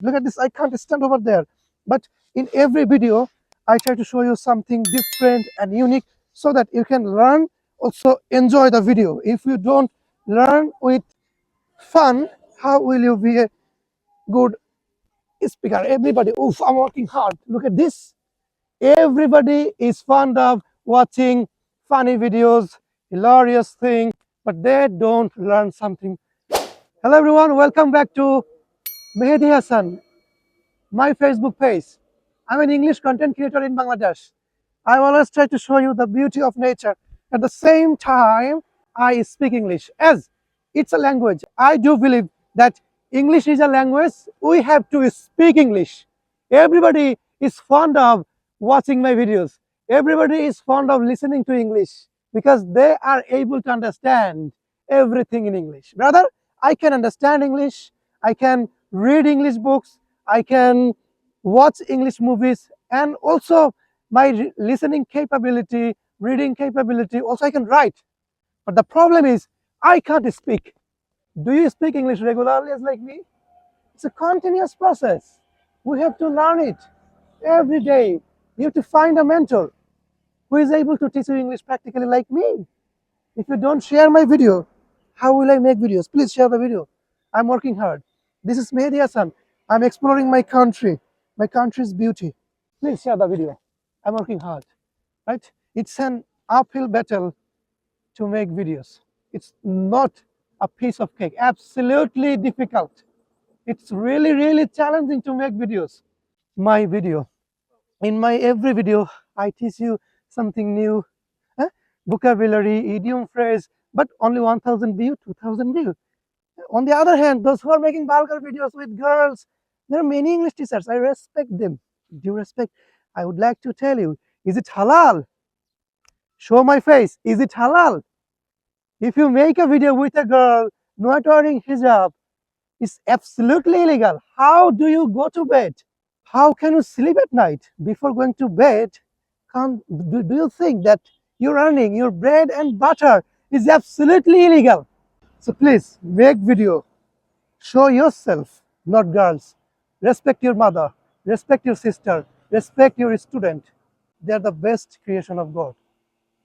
Look at this, I can't stand over there. But in every video, I try to show you something different and unique so that you can learn, also enjoy the video. If you don't learn with fun, how will you be a good speaker? Everybody, oof, I'm working hard. Look at this. Everybody is fond of watching funny videos, hilarious thing, but they don't learn something. Hello everyone, welcome back to Mehedi Hasan, my Facebook page. I'm an English content creator in Bangladesh. I always try to show you the beauty of nature. At the same time, I speak English as it's a language. I do believe that English is a language. We have to speak English. Everybody is fond of watching my videos. Everybody is fond of listening to English because they are able to understand everything in English. Brother, I can understand English. I can read English books. I can watch English movies, and also my listening capability, reading capability, also I can write. But the problem is I can't speak. Do you speak English regularly as like me? It's a continuous process. We have to learn it every day. You have to find a mentor who is able to teach you English practically like me. If you don't share my video, how will I make videos? Please share the video. I'm working hard. This is Mehedi Hasan. I'm exploring my country's beauty. Please share the video. I'm working hard, right? It's an uphill battle to make videos. It's not a piece of cake. Absolutely difficult. It's really, really challenging to make videos. My video. In my every video, I teach you something new, eh? Vocabulary, idiom, phrase, but only 1,000 view, 2,000 view. On the other hand, those who are making vulgar videos with girls, there are many English teachers. I respect them. Due respect, I would like to tell you, is it halal? Show my face. Is it halal? If you make a video with a girl not wearing hijab, it's absolutely illegal. How do you go to bed? How can you sleep at night before going to bed? Do you think that you're earning your bread and butter is absolutely illegal? So please make video. Show yourself, not girls. Respect your mother, respect your sister, respect your student. They are the best creation of God,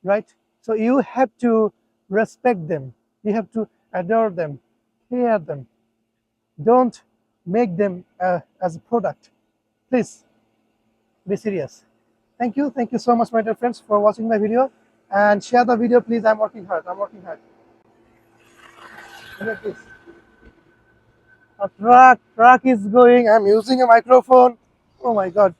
right? So you have to respect them. You have to adore them, care them. Don't make them as a product. Please be serious. Thank you so much, my dear friends, for watching my video, and share the video, please. I'm working hard. I'm working hard. Look at this. A truck is going. I'm using a microphone. Oh my God.